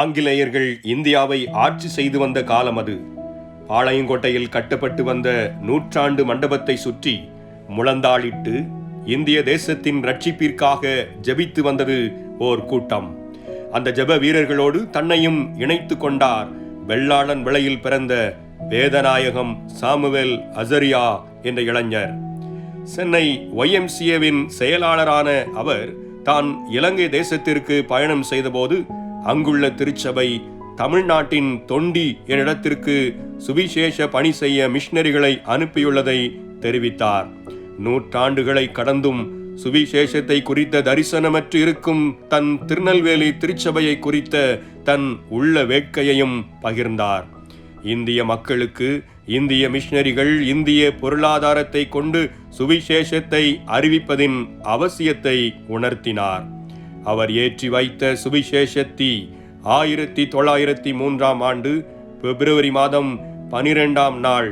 ஆங்கிலேயர்கள் இந்தியாவை ஆட்சி செய்து வந்த காலம் அது. பாளையங்கோட்டையில் கட்டப்பட்டு வந்த நூற்றாண்டு மண்டபத்தை சுற்றி முழந்தாளிட்டு இந்திய தேசத்தின் ரட்சிப்பிற்காக ஜெபித்து வந்தது ஓர் கூட்டம். அந்த ஜெப வீரர்களோடு தன்னையும் இணைத்து கொண்டார் வெள்ளாளன் விளையில் பிறந்த வேதநாயகம் சாமுவேல் அசரியா என்ற இளைஞர். சென்னை YMCAவின் செயலாளரான அவர் தான் இலங்கை தேசத்திற்கு பயணம் செய்தபோது அங்குள்ள திருச்சபை தமிழ்நாட்டின் தொண்டி என்ற இடத்திற்கு சுவிசேஷ பணி செய்ய மிஷனரிகளை அனுப்பியுள்ளதை தெரிவித்தார். நூற்றாண்டுகளை கடந்தும் சுவிசேஷத்தை குறித்த தரிசனமற்று இருக்கும் தன் திருநெல்வேலி திருச்சபையை குறித்த தன் உள்ள வேட்கையையும் பகிர்ந்தார். இந்திய மக்களுக்கு இந்திய மிஷனரிகள் இந்திய பொருளாதாரத்தை கொண்டு சுவிசேஷத்தை அறிவிப்பதின் அவசியத்தை உணர்த்தினார். அவர் ஏற்றி வைத்த சுவிசேஷத்தி 1903 ஆண்டு பிப்ரவரி மாதம் 12ஆம் நாள்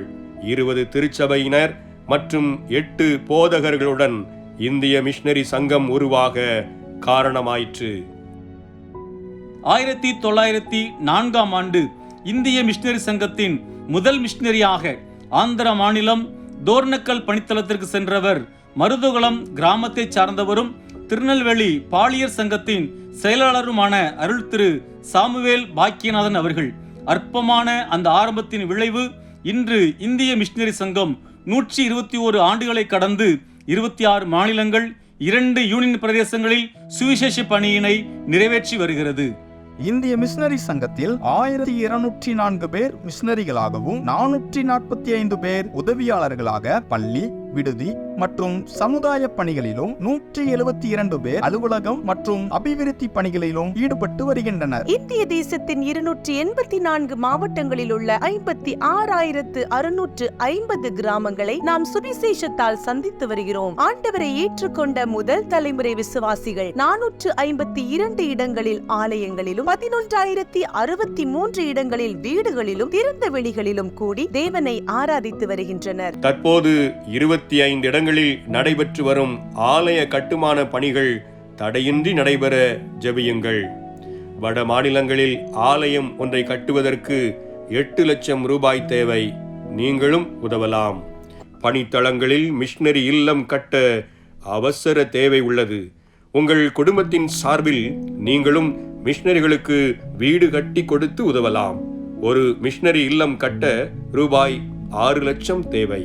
20 திருச்சபையினர் மற்றும் 8 போதகர்களுடன் இந்திய மிஷனரி சங்கம் உருவாக காரணமாயிற்று. 1904ஆம் ஆண்டு இந்திய மிஷனரி சங்கத்தின் முதல் மிஷனரியாக ஆந்திர மாநிலம் தோர்னக்கல் பணித்தளத்திற்கு சென்றவர் மருதுகுளம் கிராமத்தை சார்ந்தவரும் திருநெல்வேலி பாலியர் சங்கத்தின் செயலாளருமான அருள் திரு சாமுவேல் பாக்கியநாதன் அவர்கள். அற்பமான அந்த ஆரம்பத்தின் விளைவு இன்று இந்திய மிஷனரி சங்கம் 121 ஆண்டுகளை கடந்து 26 மாநிலங்கள் 2 யூனியன் பிரதேசங்களில் சுவிசேஷ பணியினை நிறைவேற்றி வருகிறது. இந்திய மிஷனரி சங்கத்தில் 1204 பேர் மிஷனரிகளாகவும் 445 பேர் உதவியாளர்களாக பள்ளி, விடுதி மற்றும் சமுதாய பணிகளிலும் 172 பேர் அலுவலகம் மற்றும் அபிவிருத்தி பணிகளிலும் ஈடுபட்டு வருகின்றனர். இந்திய தேசத்தின் 284 மாவட்டங்களில் உள்ள 56,650 கிராமங்களை நாம் சுவிசேஷத்தால் சந்தித்து வருகிறோம். ஆண்டவரை ஏற்றுக்கொண்ட முதல் தலைமுறை விசுவாசிகள் 452 இடங்களில் ஆலயங்களிலும் 11,063 இடங்களில் வீடுகளிலும் திறந்த வெளிகளிலும் கூடி தேவனை ஆராதித்து வருகின்றனர். தற்போது 25 இடங்களில் நடைபெற்று வரும் ஆலய கட்டுமான பணிகள் தடையின்றி நடைபெற ஜெபியுங்கள். வட மாநிலங்களில் ஆலயம் ஒன்றை கட்டுவதற்கு 8 லட்சம் ரூபாய் தேவை. நீங்களும் உதவலாம். பணித்தளங்களில் மிஷனரி இல்லம் கட்ட அவசர தேவை உள்ளது. உங்கள் குடும்பத்தின் சார்பில் நீங்களும் மிஷனரிகளுக்கு வீடு கட்டி கொடுத்து உதவலாம். ஒரு மிஷனரி இல்லம் கட்ட ரூபாய் 6 லட்சம் தேவை.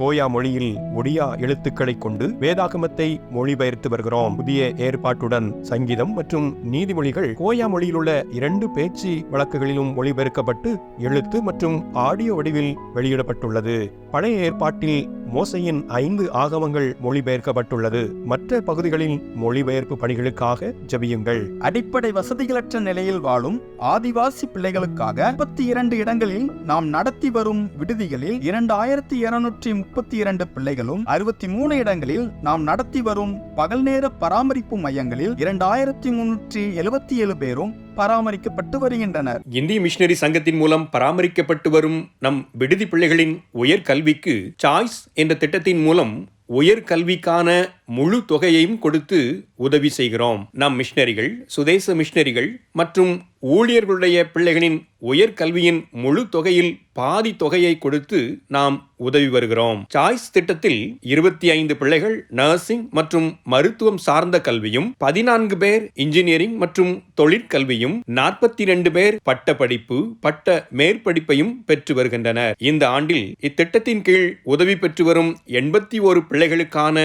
கோயா மொழியில் ஒடியா எழுத்துக்களை கொண்டு வேதாகமத்தை மொழிபெயர்த்து வருகிறோம். புதிய ஏற்பாட்டுடன் சங்கீதம் மற்றும் நீதிமொழிகள் கோயா மொழியில் உள்ள 2 பேச்சு வழக்குகளிலும் மொழிபெயர்க்கப்பட்டு எழுத்து மற்றும் ஆடியோ வடிவில் வெளியிடப்பட்டுள்ளது. பழைய ஏற்பாட்டில் மோசையின் 5 ஆகமங்கள் மொழிபெயர்க்கப்பட்டுள்ளது. மற்ற பகுதிகளில் மொழிபெயர்ப்பு பணிகளுக்காக ஜெபியுங்கள். அடிப்படை வசதிகளற்ற நிலையில் வாழும் ஆதிவாசி பிள்ளைகளுக்காக 32 இடங்களில் நாம் நடத்தி வரும் விடுதிகளில் 2232 பிள்ளைகளும், 63 இடங்களில் நாம் நடத்தி வரும் பகல் நேர பராமரிப்பு மையங்களில் 2377 பேரும் பராமரிக்கப்பட்டு வருகின்றனர். இந்திய மிஷனரி சங்கத்தின் மூலம் பராமரிக்கப்பட்டு வரும் நம் விடுதி பிள்ளைகளின் உயர்கல்விக்கு சாய்ஸ் என்ற திட்டத்தின் மூலம் உயர்கல்விக்கான முழு தொகையையும் கொடுத்து உதவி செய்கிறோம். நம் மிஷனரிகள், சுதேச மிஷனரிகள் மற்றும் ஊழியர்களுடைய பிள்ளைகளின் உயர்கல்வியின் முழு தொகையில் பாதி தொகையை கொடுத்து நாம் உதவி வருகிறோம். சாய்ஸ் திட்டத்தில் 25 பிள்ளைகள் நர்சிங் மற்றும் மருத்துவம் சார்ந்த கல்வியும், 14 பேர் இன்ஜினியரிங் மற்றும் தொழிற்கல்வியும், 42 பேர் பட்டப்படிப்பு, பட்ட மேற்படிப்பையும் பெற்று வருகின்றனர். இந்த ஆண்டில் இத்திட்டத்தின் கீழ் உதவி பெற்று வரும் 81 பிள்ளைகளுக்கான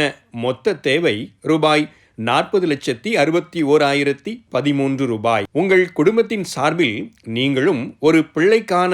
மொத்த தேவை ரூபாய் 40,61,013 ரூபாய். உங்கள் குடும்பத்தின் சார்பில் நீங்களும் ஒரு பிள்ளைக்கான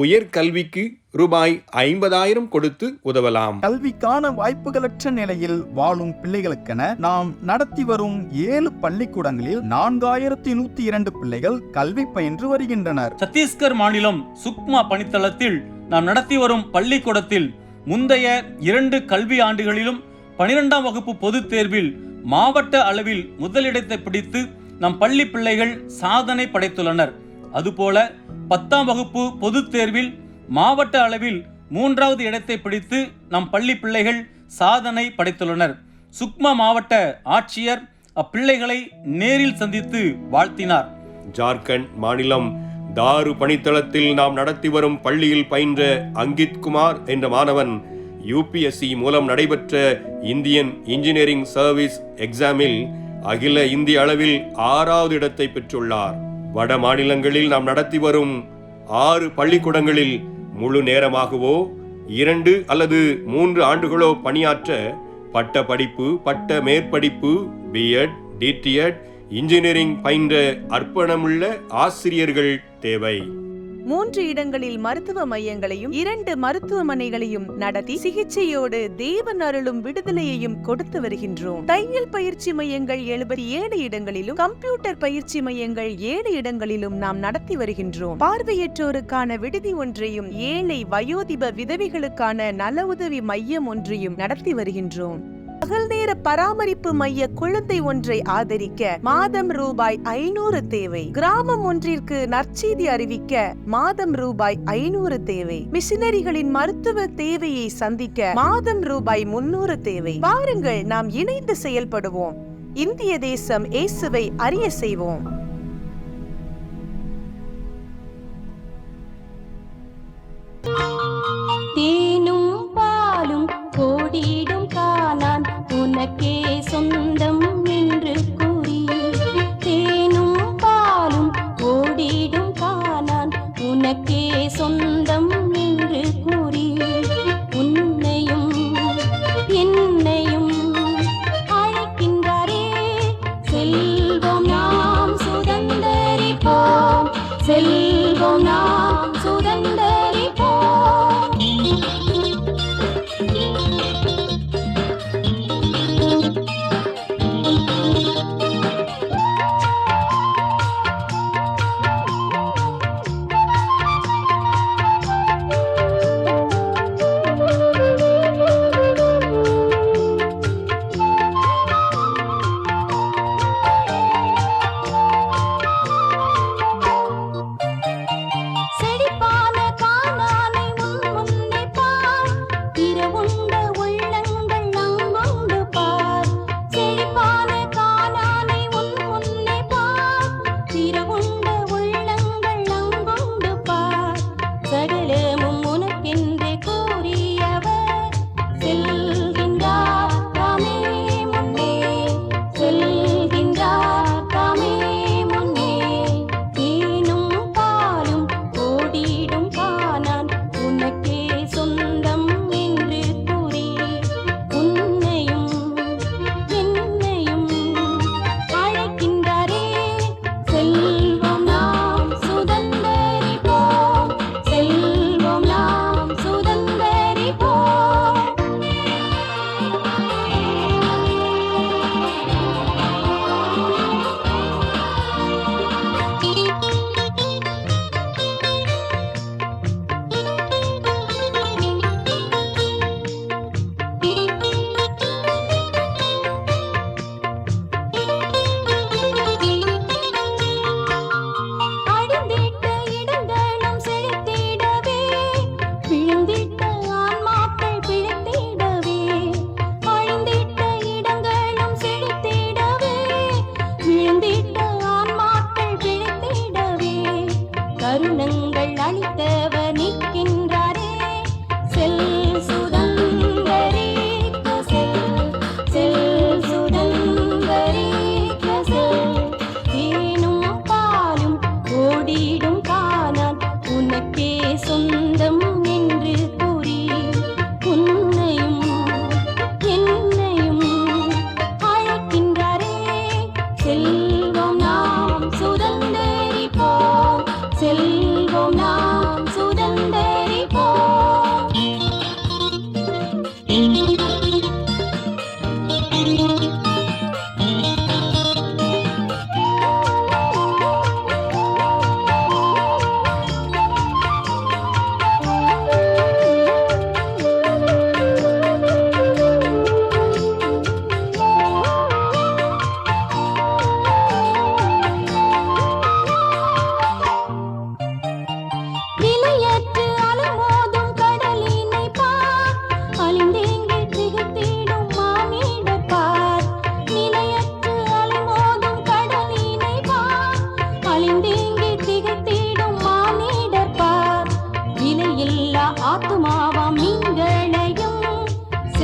உயர்கல்விக்கு ரூபாய் 50,000 கொடுத்து உதவலாம். கல்விக்கான வாய்ப்புகளற்ற நிலையில் வாழும் பிள்ளைகளுக்கென நாம் நடத்தி வரும் 7 பள்ளிக்கூடங்களில் 4102 பிள்ளைகள் கல்வி பயின்று வருகின்றனர். சத்தீஸ்கர் மாநிலம் சுக்மா பணித்தளத்தில் நாம் நடத்தி வரும் பள்ளிக்கூடத்தில் முந்தைய 2 கல்வி ஆண்டுகளிலும் 12ஆம் வகுப்பு பொதுத் தேர்வில் மாவட்ட அளவில் முதலிடத்தை பிடித்து நம் பள்ளி பிள்ளைகள் சாதனை படைத்துள்ளனர். அதுபோல 10ஆம் வகுப்பு பொதுத் தேர்வில் மாவட்ட அளவில் 3வது இடத்தை பிடித்து நம் பள்ளி பிள்ளைகள் சாதனை படைத்துள்ளனர். சுக்மா மாவட்ட ஆட்சியர் அப்பிள்ளைகளை நேரில் சந்தித்து வாழ்த்தினார். ஜார்க்கண்ட் மாநிலம் தாரு பணித்தளத்தில் நாம் நடத்தி வரும் பள்ளியில் பயின்ற அங்கித் குமார் என்ற மாணவன் UPSC மூலம் நடைபெற்ற இந்தியன் இன்ஜினியரிங் சர்வீஸ் எக்ஸாமில் அகில இந்திய அளவில் 6வது இடத்தை பெற்றுள்ளார். வட மாநிலங்களில் நாம் நடத்தி வரும் 6 பள்ளிக்கூடங்களில் முழு நேரமாகவோ 2 அல்லது 3 ஆண்டுகளோ பணியாற்ற பட்ட படிப்பு, பட்ட மேற்படிப்பு, B.Ed, DTEd, இன்ஜினியரிங் பயின்ற அர்ப்பணமுள்ள ஆசிரியர்கள் தேவை. 3 இடங்களில் மருத்துவ மையங்களையும் 2 மருத்துவமனைகளையும் நடத்தி சிகிச்சையோடு தேவன் அருளும் விடுதலையையும் கொடுத்து வருகின்றோம். தையல் பயிற்சி மையங்கள் 77 இடங்களிலும், கம்ப்யூட்டர் பயிற்சி மையங்கள் 7 இடங்களிலும் நாம் நடத்தி வருகின்றோம். பார்வையற்றோருக்கான விடுதி ஒன்றையும், ஏழை வயோதிப விதவைகளுக்கான நல உதவி மையம் ஒன்றையும் நடத்தி வருகின்றோம். பகல் நேர பராமரிப்பு மைய குழந்தை ஒன்றை ஆதரிக்க மாதம் ரூபாய் 500 தேவை. கிராமம் ஒன்றிற்கு நற்செய்தி அறிவிக்க மாதம் ரூபாய் 500 தேவை. மிஷனரிகளின் மருத்துவ தேவையை சந்திக்க மாதம் ரூபாய் 300 தேவை. வாருங்கள், நாம் இணைந்து செயல்படுவோம். இந்திய தேசம் இயேசுவை அறிய செய்வோம். தேனும் பாலும் கோடிடும் கானான் உனக்கே சொந்தம் என்று கூறி, தேனும் பாலும் கோடிடும் கானான் உனக்கே சொந்தம் என்று கூறி, உன்னையும் என்னையும் அழைக்கின்றாரே. செல்வோம் நாம் சுதந்தரிப்போம், செல்வோம் நாம் சுதந்தரிப்போம்.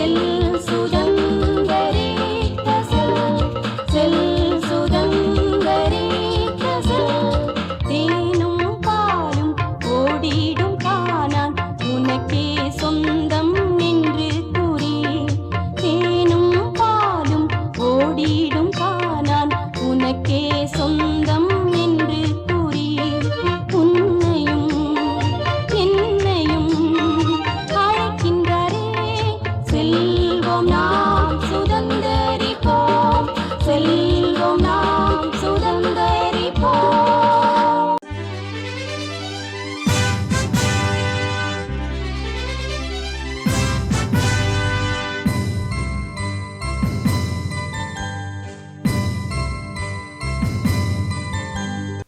செல் சுதந்தரிக்க செல் சுதந்தரிக்க தேனும் பாலும் ஓடிடும் கானான் உனக்கே சொந்தம் என்று கூறி தேனும் பாலும் ஓடிடும் கானான் உனக்கே சொந்தம் என்று கூறி உன்னையும் என்னையும் அழைக்கின்றாரே செல்வோம் நாம் சுதந்தரிப்போம் செல்வோம் நாம் சுதந்தரிப்போம்.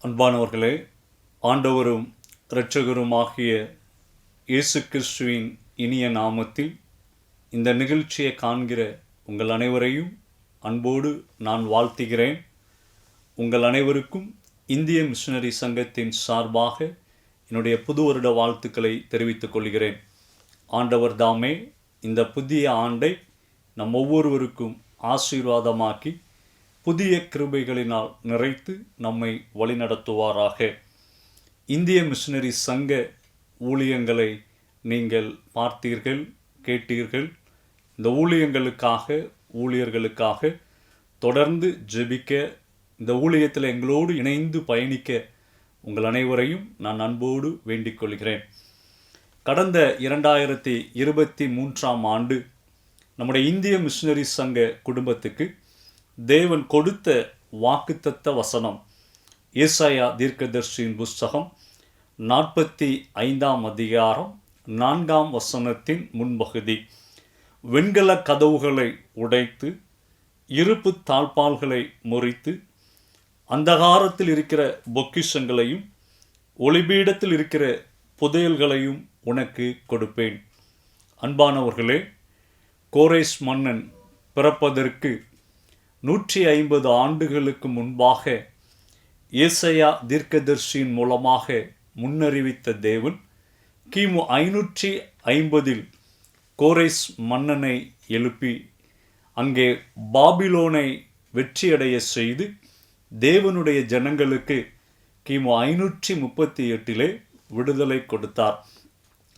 அன்பானவர்களே, ஆண்டவரும் இரட்சகருமாகிய இயேசு கிறிஸ்துவின் இனிய நாமத்தில் இந்த நிகழ்ச்சியை காண்கிற உங்கள் அனைவரையும் அன்போடு நான் வாழ்த்துகிறேன். உங்கள் அனைவருக்கும் இந்திய மிஷனரி சங்கத்தின் சார்பாக என்னுடைய புது வருட வாழ்த்துக்களை தெரிவித்துக் கொள்கிறேன். ஆண்டவர் தாமே இந்த புதிய ஆண்டை நம் ஒவ்வொருவருக்கும் ஆசீர்வாதமாக்கி புதிய கிருபைகளினால் நிறைத்து நம்மை வழிநடத்துவாராக. இந்திய மிஷனரி சங்க ஊழியங்களை நீங்கள் பார்த்தீர்கள், கேட்டீர்கள். இந்த ஊழியர்களுக்காக தொடர்ந்து ஜெபிக்க, இந்த ஊழியத்தில் எங்களோடு இணைந்து பயணிக்க உங்கள் அனைவரையும் நான் அன்போடு வேண்டிக் கொள்கிறேன். கடந்த 2023ஆம் ஆண்டு நம்முடைய இந்திய மிஷனரி சங்க குடும்பத்துக்கு தேவன் கொடுத்த வாக்குத்தத்த வசனம் ஏசாயா தீர்க்கதரிசியின் புஸ்தகம் 45ஆம் அதிகாரம் 4ஆம் வசனத்தின் முன்பகுதி. வெண்கல கதவுகளை உடைத்து இருப்பு தாழ்பால்களை முறித்து அந்தகாரத்தில் இருக்கிற பொக்கிஷங்களையும் ஒளிபீடத்தில் இருக்கிற புதையல்களையும் உனக்கு கொடுப்பேன். அன்பானவர்களே, கோரேஸ் மன்னன் பிறப்பதற்கு 150 ஆண்டுகளுக்கு முன்பாக ஏசாயா தீர்க்கதரிசியின் மூலமாக முன்னறிவித்த தேவன் கிமு 550 கோரேஸ் மன்னனை எழுப்பி அங்கே பாபிலோனை வெற்றியடைய செய்து தேவனுடைய ஜனங்களுக்கு கிமு 538 விடுதலை கொடுத்தார்.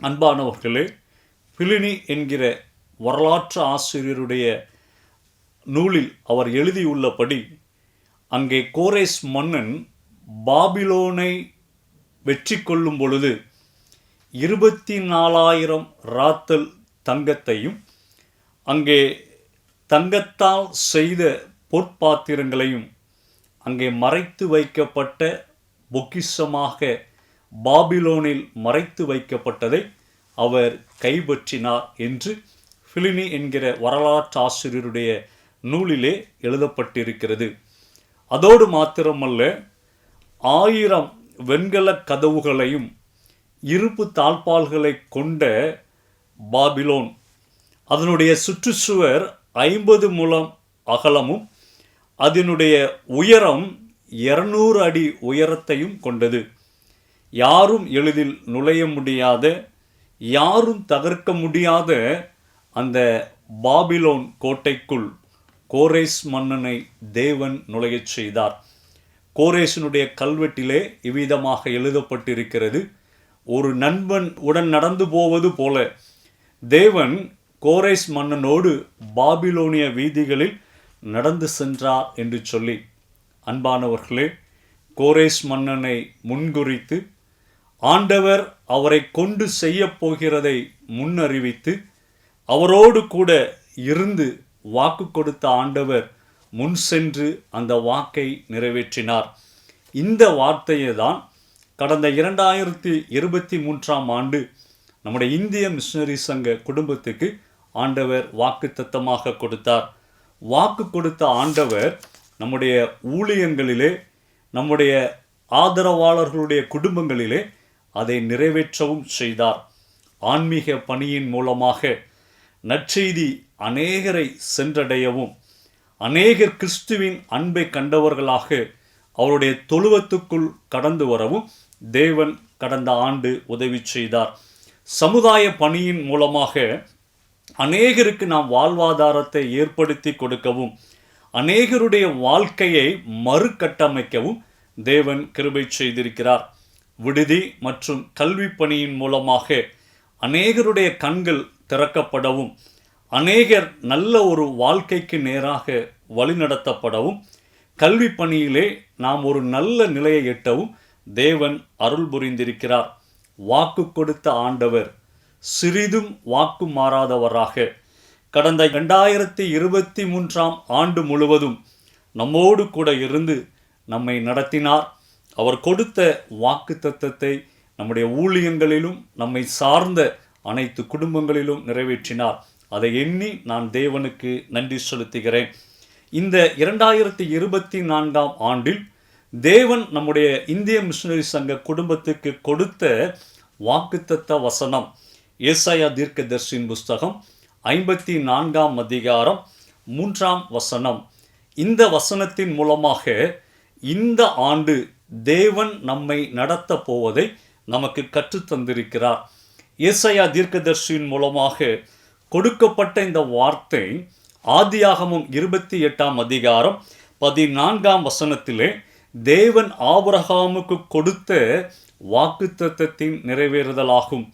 அன்பானவர்களே, பிலினி என்கிற வரலாற்று ஆசிரியருடைய நூலில் அவர் எழுதியுள்ளபடி அங்கே கோரேஸ் மன்னன் பாபிலோனை வெற்றி கொள்ளும் பொழுது 24,000 ராத்தல் தங்கத்தையும் அங்கே தங்கத்தால் செய்த பொற்பாத்திரங்களையும் அங்கே மறைத்து வைக்கப்பட்ட பொக்கிஷமாக பாபிலோனில் மறைத்து வைக்கப்பட்டதை அவர் கைப்பற்றினார் என்று பிலினி என்கிற வரலாற்று ஆசிரியருடைய நூலிலே எழுதப்பட்டிருக்கிறது. அதோடு மாத்திரமல்ல, 1000 வெண்கல கதவுகளையும் இருப்பு தாழ்பால்களை கொண்ட பாபிலோன், அதனுடைய சுற்றுச்சுவர் 50 முழம் அகலமும் அதனுடைய உயரம் 200 அடி உயரத்தையும் கொண்டது. யாரும் எளிதில் நுழைய முடியாத, யாரும் தகர்க்க முடியாத அந்த பாபிலோன் கோட்டைக்குள் கோரேஸ் மன்னனை தேவன் நுழையச் செய்தார். கோரேசனுடைய கல்வெட்டிலே இவ்விதமாக எழுதப்பட்டிருக்கிறது: ஒரு நண்பன் உடன் நடந்து போவது போல தேவன் கோரேஸ் மன்னனோடு பாபிலோனிய வீதிகளில் நடந்து சென்றார் என்று சொல்லி. அன்பானவர்களே, கோரேஸ் மன்னனை முன்குறித்து ஆண்டவர் அவரை கொண்டு செய்ய போகிறதை முன்னறிவித்து அவரோடு கூட இருந்து வாக்கு கொடுத்த ஆண்டவர் முன் சென்று அந்த வாக்கை நிறைவேற்றினார். இந்த வார்த்தையை தான் கடந்த 2023ஆம் ஆண்டு நம்முடைய இந்திய மிஷனரி சங்க குடும்பத்துக்கு ஆண்டவர் வாக்குத்தத்தமாக கொடுத்தார். வாக்கு கொடுத்த ஆண்டவர் நம்முடைய ஊழியங்களிலே, நம்முடைய ஆதரவாளர்களுடைய குடும்பங்களிலே அதை நிறைவேற்றவும் செய்தார். ஆன்மீக பணியின் மூலமாக நற்செய்தி அநேகரை சென்றடையவும், அநேகர் கிறிஸ்துவின் அன்பை கண்டவர்களாக அவருடைய தொழுவத்துக்குள் கடந்து வரவும் தேவன் கடந்த ஆண்டு உதவி செய்தார். சமுதாய பணியின் மூலமாக அநேகருக்கு நாம் வாழ்வாதாரத்தை ஏற்படுத்தி கொடுக்கவும், அநேகருடைய வாழ்க்கையை மறுகட்டமைக்கவும் தேவன் கிருபை செய்திருக்கிறார். விடுதி மற்றும் கல்வி பணியின் மூலமாக அநேகருடைய கண்கள் திறக்கப்படவும், அநேகர் நல்ல ஒரு வாழ்க்கைக்கு நேராக வழிநடத்தப்படவும், கல்வி பணியிலே நாம் ஒரு நல்ல நிலையை எட்டவும் தேவன் அருள் புரிந்திருக்கிறார். வாக்கு கொடுத்த ஆண்டவர் சிறிதும் வாக்கு மாறாதவராக கடந்த 2023 ஆண்டு முழுவதும் நம்மோடு கூட இருந்து நம்மை நடத்தினார். அவர் கொடுத்த வாக்குத்தத்தத்தை நம்முடைய ஊழியங்களிலும் நம்மை சார்ந்த அனைத்து குடும்பங்களிலும் நிறைவேற்றினார். அதை எண்ணி நான் தேவனுக்கு நன்றி செலுத்துகிறேன். இந்த 2024 ஆண்டில் தேவன் நம்முடைய இந்திய மிஷனரி சங்க குடும்பத்துக்கு கொடுத்த வாக்குத்தத்த வசனம் ஏசாயா தீர்க்கதரிசியின் புஸ்தகம் 54 அதிகாரம் 3 வசனம். இந்த வசனத்தின் மூலமாக இந்த ஆண்டு தேவன் நம்மை நடத்த போவதை நமக்கு கற்றுத்தந்திருக்கிறார். ஏசாயா தீர்க்கதரிசியின் மூலமாக கொடுக்கப்பட்ட இந்த வார்த்தை ஆதியாகமம் 28 அதிகாரம் 14 வசனத்திலே தேவன் ஆபிரகாமுக்கு கொடுத்த வாக்குத்தத்தத்தின் நிறைவேறுதலாகும்.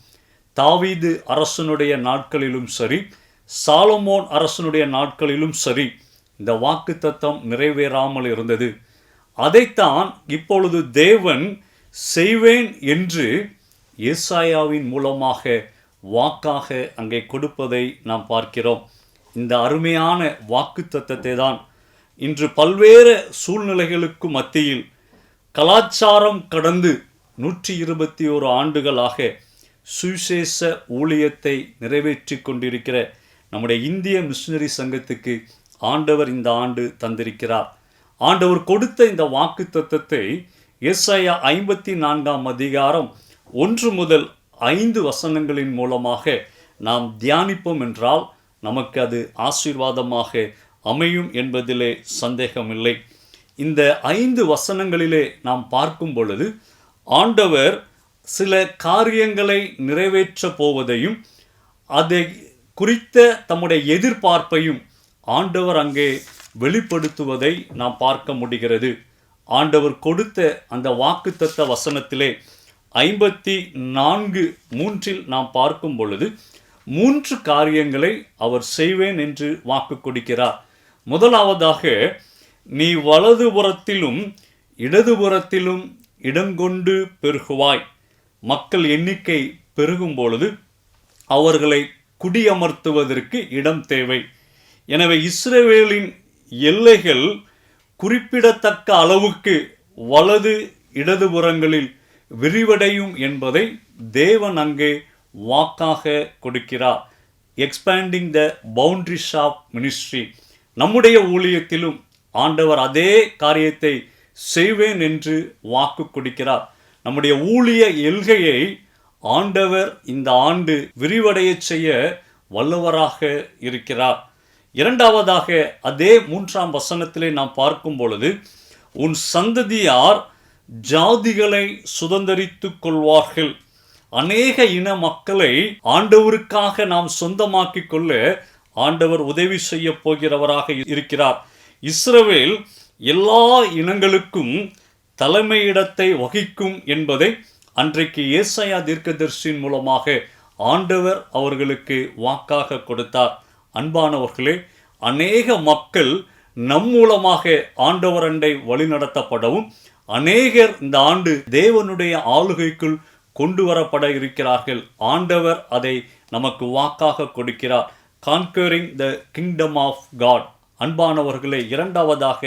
தாவீது அரசனுடைய நாட்களிலும் சரி, சாலமோன் அரசனுடைய நாட்களிலும் சரி, இந்த வாக்குத்தத்தம் நிறைவேறாமல் இருந்தது. அதைத்தான் இப்பொழுது தேவன் செய்வேன் என்று ஏசாயாவின் மூலமாக வாக்காக அங்கே கொடுப்பதை நாம் பார்க்கிறோம். இந்த அருமையான வாக்குத்தத்தத்தை தான் இன்று பல்வேறு சூழ்நிலைகளுக்கு மத்தியில் கலாச்சாரம் கடந்து 121 ஆண்டுகளாக சுவிசேஷ ஊழியத்தை நிறைவேற்றி கொண்டிருக்கிற நம்முடைய இந்திய மிஷனரி சங்கத்துக்கு ஆண்டவர் இந்த ஆண்டு தந்திருக்கிறார். ஆண்டவர் கொடுத்த இந்த வாக்குத்தத்தத்தை ஏசாயா 54 அதிகாரம் 1 முதல் 5 வசனங்களின் மூலமாக நாம் தியானிப்போம் என்றால் நமக்கு அது ஆசீர்வாதமாக அமையும் என்பதிலே சந்தேகமில்லை. இந்த 5 வசனங்களிலே நாம் பார்க்கும் பொழுது ஆண்டவர் சில காரியங்களை நிறைவேற்ற போவதையும் அதை குறித்த தம்முடைய எதிர்பார்ப்பையும் ஆண்டவர் அங்கே வெளிப்படுத்துவதை நாம் பார்க்க முடிகிறது. ஆண்டவர் கொடுத்த அந்த வாக்குத்தத்த வசனத்திலே 54:3 நாம் பார்க்கும் பொழுது 3 காரியங்களை அவர் செய்வேன் என்று வாக்கு கொடுக்கிறார். முதலாவதாக, நீ வலதுபுறத்திலும் இடதுபுறத்திலும் இடங்கொண்டு பெருகுவாய். மக்கள் எண்ணிக்கை பெருகும் பொழுது அவர்களை குடியமர்த்துவதற்கு இடம் தேவை. எனவே இஸ்ரவேலின் எல்லைகள் குறிப்பிடத்தக்க அளவுக்கு வலது இடதுபுறங்களில் விரிவடையும் என்பதை தேவன் அங்கே வாக்காக கொடுக்கிறார். Expanding the boundaries of ministry. நம்முடைய ஊழியத்திலும் ஆண்டவர் அதே காரியத்தை செய்வேன் என்று வாக்கு கொடுக்கிறார். நம்முடைய ஊழிய எல்கையை ஆண்டவர் இந்த ஆண்டு விரிவடைய செய்ய வல்லவராக இருக்கிறார். இரண்டாவதாக, அதே 3 வசனத்திலே நாம் பார்க்கும் பொழுது, உன் சந்ததியார் ஜாதிகளை சுதந்தரித்துக் கொள்வார்கள். அநேக இன மக்களை ஆண்டவருக்காக நாம் சொந்தமாக்கிக் கொள்ள ஆண்டவர் உதவி செய்ய போகிறவராக இருக்கிறார். இஸ்ரவேல் எல்லா இனங்களுக்கும் தலைமையிடத்தை வகிக்கும் என்பதை அன்றைக்கு ஏசாயா தீர்க்கதரிசியின் மூலமாக ஆண்டவர் அவர்களுக்கு வாக்காக கொடுத்தார். அன்பானவர்களே, அநேக மக்கள் நம் மூலமாக ஆண்டவர் அண்டை வழிநடத்தப்படவும், அநேகர் இந்த ஆண்டு தேவனுடைய ஆளுகைக்குள் கொண்டு வரப்பட இருக்கிறார்கள். ஆண்டவர் அதை நமக்கு வாக்காக கொடுக்கிறார். Conquering the kingdom of God. அன்பானவர்களே, இரண்டாவதாக,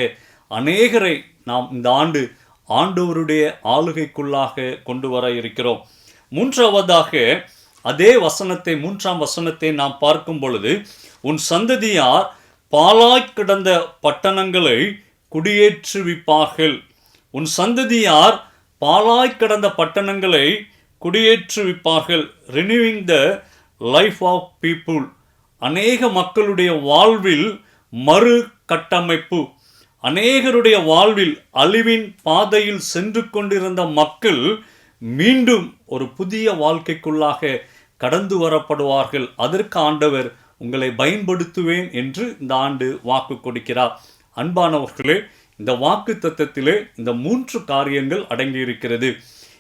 அநேகரை நாம் இந்த ஆண்டு ஆண்டவருடைய ஆளுகைக்குள்ளாக கொண்டு வர இருக்கிறோம். மூன்றாவதாக, அதே வசனத்தை 3 வசனத்தை நாம் பார்க்கும் பொழுது, உன் சந்ததியார் பாழாய் கிடந்த பட்டணங்களை குடியேற்றுவிப்பார்கள். உன் சந்ததியார் பாழாய் கிடந்த பட்டணங்களை குடியேற்றுவிப்பார்கள். Renewing the life of people. அநேக மக்களுடைய வாழ்வில் மறு கட்டமைப்பு. அநேகருடைய வாழ்வில் அழிவின் பாதையில் சென்று கொண்டிருந்த மக்கள் மீண்டும் ஒரு புதிய வாழ்க்கைக்குள்ளாக கடந்து வரப்படுவார்கள். அதற்கு ஆண்டவர் உங்களை பயன்படுத்துவேன் என்று இந்த ஆண்டு வாக்கு கொடுக்கிறார். அன்பானவர்களே, இந்த வாக்கு தத்தத்திலே இந்த 3 காரியங்கள் அடங்கியிருக்கிறது.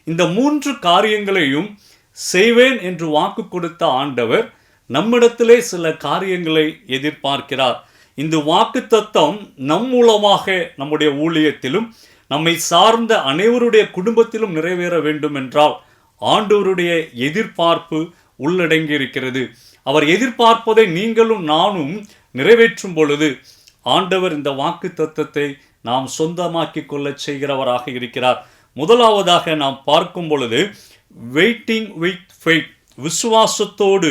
இந்த 3 காரியங்களையும் செய்வேன் என்று வாக்கு கொடுத்த ஆண்டவர் நம்மிடத்திலே சில காரியங்களை எதிர்பார்க்கிறார். இந்த வாக்கு தத்தம் நம் மூலமாக நம்முடைய ஊழியத்திலும் நம்மை சார்ந்த அனைவருடைய குடும்பத்திலும் நிறைவேற வேண்டும் என்றால் ஆண்டவருடைய எதிர்பார்ப்பு உள்ளடங்கி இருக்கிறது. அவர் எதிர்பார்ப்பதை நீங்களும் நானும் நிறைவேற்றும் பொழுது ஆண்டவர் இந்த வாக்கு தத்தத்தை நாம் சொந்தமாக்கி கொள்ள செய்கிறவராக இருக்கிறார். முதலாவதாக நாம் பார்க்கும் பொழுது வெயிட்டிங் வித் ஃபெய்த், விசுவாசத்தோடு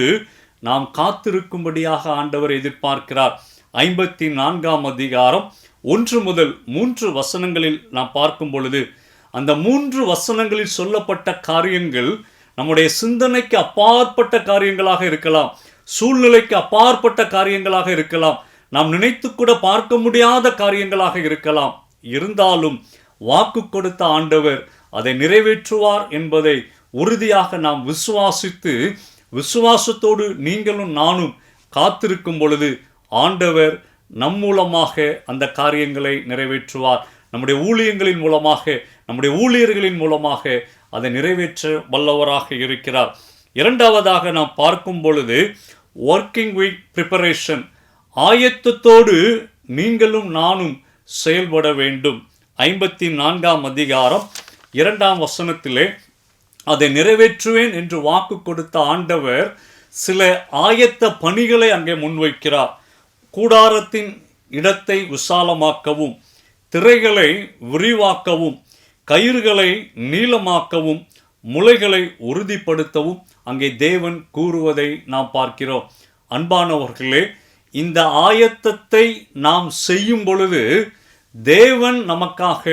நாம் காத்திருக்கும்படியாக ஆண்டவர் எதிர்பார்க்கிறார். 54ஆம் அதிகாரம் 1 முதல் 3 வசனங்களில் நாம் பார்க்கும் பொழுது அந்த 3 வசனங்களில் சொல்லப்பட்ட காரியங்கள் நம்முடைய சிந்தனைக்கு அப்பாற்பட்ட காரியங்களாக இருக்கலாம், சூழ்நிலைக்கு அப்பாற்பட்ட காரியங்களாக இருக்கலாம், நாம் நினைத்து கூட பார்க்க முடியாத காரியங்களாக இருக்கலாம். இருந்தாலும் வாக்கு கொடுத்த ஆண்டவர் அதை நிறைவேற்றுவார் என்பதை உறுதியாக நாம் விசுவாசித்து, விசுவாசத்தோடு நீங்களும் நானும் காத்திருக்கும் பொழுது ஆண்டவர் நம் மூலமாக அந்த காரியங்களை நிறைவேற்றுவார். நம்முடைய ஊழியங்களின் மூலமாக, நம்முடைய ஊழியர்களின் மூலமாக அதை நிறைவேற்ற வல்லவராக இருக்கிறார். இரண்டாவதாக நாம் பார்க்கும் பொழுது ஒர்க்கிங் வித் ப்ரிப்பரேஷன், ஆயத்தத்தோடு நீங்களும் நானும் செயல்பட வேண்டும். 54ஆம் அதிகாரம் 2ஆம் வசனத்திலே அதை நிறைவேற்றுவேன் என்று வாக்கு கொடுத்த ஆண்டவர் சில ஆயத்த பணிகளை அங்கே முன்வைக்கிறார். கூடாரத்தின் இடத்தை விசாலமாக்கவும், திரைகளை விரிவாக்கவும், கயிறுகளை நீளமாக்கவும், முளைகளை உறுதிப்படுத்தவும் அங்கே தேவன் கூறுவதை நாம் பார்க்கிறோம். அன்பானவர்களே, இந்த ஆயத்தத்தை நாம் செய்யும் பொழுது தேவன் நமக்காக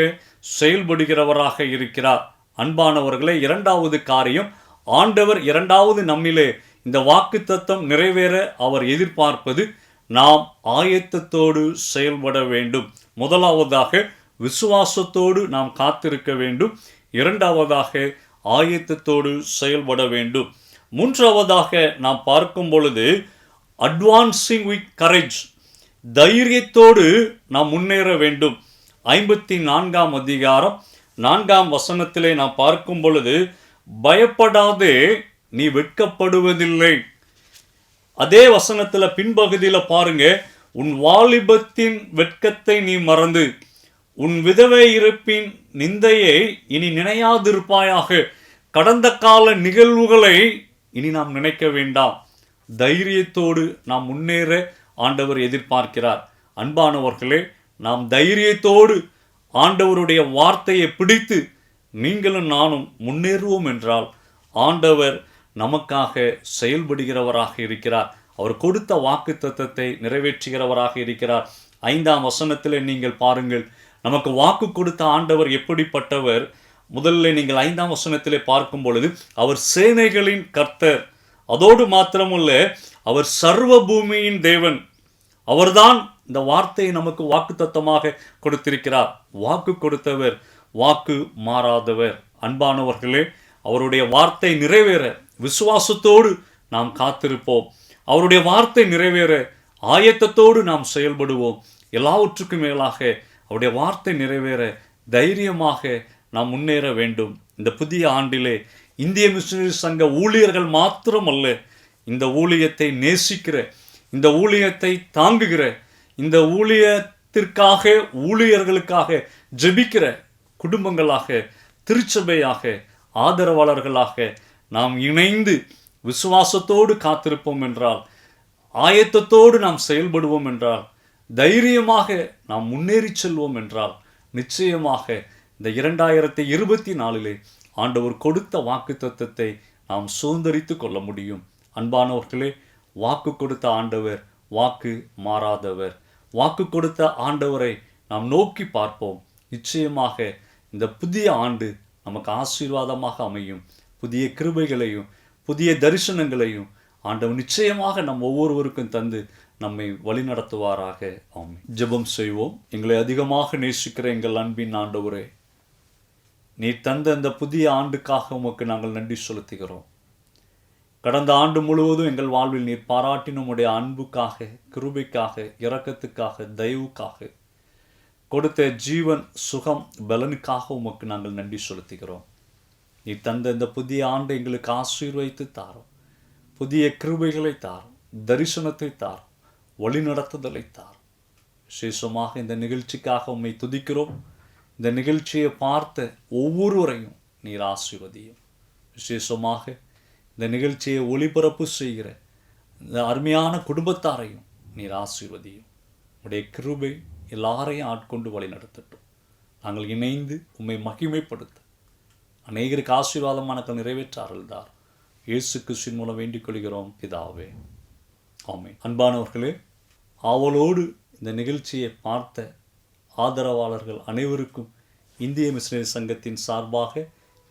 செயல்படுகிறவராக இருக்கிறார். அன்பானவர்களே, 2வது காரியம், ஆண்டவர் 2வது நம்மிலே இந்த வாக்கு தத்தம் நிறைவேற அவர் எதிர்பார்ப்பது நாம் ஆயத்தத்தோடு செயல்பட வேண்டும். முதலாவதாக விசுவாசத்தோடு நாம் காத்திருக்க வேண்டும். 2வதாக ஆயத்தத்தோடு செயல்பட வேண்டும். 3வதாக நாம் பார்க்கும் பொழுது அட்வான்சிங் வித் கரேஜ், தைரியத்தோடு நாம் முன்னேற வேண்டும். 54ஆம் அதிகாரம் 4ஆம் வசனத்திலே நாம் பார்க்கும் பொழுது பயப்படாதே, நீ வெட்கப்படுவதில்லை. அதே வசனத்தில் பின்பகுதியில் பாருங்க, உன் வாலிபத்தின் வெட்கத்தை நீ மறந்து உன் விதவை இருப்பின் நிந்தையை இனி நினையாதிருப்பாயாக. கடந்த கால நிகழ்வுகளை இனி நாம் நினைக்க வேண்டாம். தைரியத்தோடு நாம் முன்னேற ஆண்டவர் எதிர்பார்க்கிறார். அன்பானவர்களே, நாம் தைரியத்தோடு ஆண்டவருடைய வார்த்தையை பிடித்து நீங்களும் நானும் முன்னேறுவோம் என்றால் ஆண்டவர் நமக்காக செயல்படுகிறவராக இருக்கிறார். அவர் கொடுத்த வாக்கு தத்தத்தை நிறைவேற்றுகிறவராக இருக்கிறார். 5ஆம் வசனத்தில் நீங்கள் பாருங்கள், நமக்கு வாக்கு கொடுத்த ஆண்டவர் எப்படிப்பட்டவர். முதல்ல நீங்கள் 5ஆம் வசனத்திலே பார்க்கும் பொழுது அவர் சேனைகளின் கர்த்தர், அதோடு மாத்திரமல்ல அவர் சர்வ பூமியின் தேவன். அவர்தான் இந்த வார்த்தையை நமக்கு வாக்கு தத்தமாக கொடுத்திருக்கிறார். வாக்கு கொடுத்தவர், வாக்கு மாறாதவர். அன்பானவர்களே, அவருடைய வார்த்தை நிறைவேற விசுவாசத்தோடு நாம் காத்திருப்போம். அவருடைய வார்த்தை நிறைவேற ஆயத்தத்தோடு நாம் செயல்படுவோம். எல்லாவற்றுக்கும் மேலாக அவருடைய வார்த்தை நிறைவேற தைரியமாக நாம் முன்னேற வேண்டும். இந்த புதிய ஆண்டிலே இந்திய மிஷனரி சங்க ஊழியர்கள் மாத்திரமல்ல, இந்த ஊழியத்தை நேசிக்கிற, இந்த ஊழியத்தை தாங்குகிற, இந்த ஊழியத்திற்காக ஊழியர்களுக்காக ஜெபிக்கிற குடும்பங்களாக, திருச்சபையாக, ஆதரவாளர்களாக நாம் இணைந்து விசுவாசத்தோடு காத்திருப்போம் என்றால், ஆயத்தத்தோடு நாம் செயல்படுவோம் என்றால், தைரியமாக நாம் முன்னேறி செல்வோம் என்றால், நிச்சயமாக இந்த 2024 ஆண்டவர் கொடுத்த வாக்கு தத்தத்தை நாம் சுதந்தரித்து கொள்ள முடியும். அன்பானவர்களே, வாக்கு கொடுத்த ஆண்டவர் வாக்கு மாறாதவர். வாக்கு கொடுத்த ஆண்டவரை நாம் நோக்கி பார்ப்போம். நிச்சயமாக இந்த புதிய ஆண்டு நமக்கு ஆசீர்வாதமாக அமையும். புதிய கிருபைகளையும் புதிய தரிசனங்களையும் ஆண்டவர் நிச்சயமாக நம் ஒவ்வொருவருக்கும் தந்து நம்மை வழிநடத்துவாராக. ஆமென். ஜெபம் செய்வோம். எங்களை அதிகமாக நேசிக்கிற எங்கள் அன்பின் ஆண்டவரே, நீ தந்த அந்த புதிய ஆண்டுக்காக உமக்கு நாங்கள் நன்றி செலுத்துகிறோம். கடந்த ஆண்டு முழுவதும் எங்கள் வாழ்வில் நீர் பாராட்டின உம்முடைய அன்புக்காக, கிருபைக்காக, இரக்கத்துக்காக, தயவுக்காக, கொடுத்த ஜீவன், சுகம், பலனுக்காக உமக்கு நாங்கள் நன்றி செலுத்துகிறோம். நீ தந்த இந்த புதிய ஆண்டை எங்களுக்கு ஆசீர்வதித்து தாரும். புதிய கிருபைகளை தாரும், தரிசனத்தை தாரும், வழிநடத்துதலை தாரும். விசேஷமாக இந்த நிகழ்ச்சிக்காக உம்மை துதிக்கிறோம். இந்த நிகழ்ச்சியை பார்த்த ஒவ்வொருவரையும் நீர் ஆசீர்வதியும். விசேஷமாக இந்த நிகழ்ச்சியை ஒளிபரப்பு செய்கிற இந்த அருமையான குடும்பத்தாரையும் நீர் ஆசீர்வதியும். உடைய கிருபை எல்லாரையும் ஆட்கொண்டு வழி நடத்தட்டும். நாங்கள் இணைந்து உம்மை மகிமைப்படுத்த அநேகருக்கு ஆசீர்வாதமான நிறைவேற்றார்கள் இயேசு கிறிஸ்துவின் மூலம் வேண்டிக் கொள்கிறோம் பிதாவே, ஆமென். அன்பானவர்களே, ஆவலோடு இந்த நிகழ்ச்சியை பார்த்த ஆதரவாளர்கள் அனைவருக்கும் இந்திய மிஷனரி சங்கத்தின் சார்பாக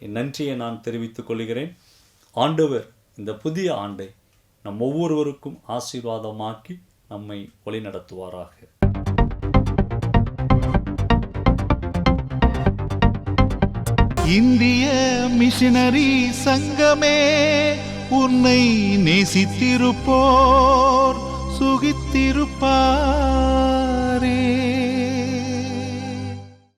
என் நன்றியை நான் தெரிவித்துக் கொள்கிறேன். ஆண்டவர் இந்த புதிய ஆண்டை நம் ஒவ்வொருவருக்கும் ஆசீர்வாதமாக்கி நம்மை வழிநடத்துவாராக. இந்திய மிஷனரி சங்கமே, உன்னை நேசித்திருப்போர் சுகித்திருப்பார்.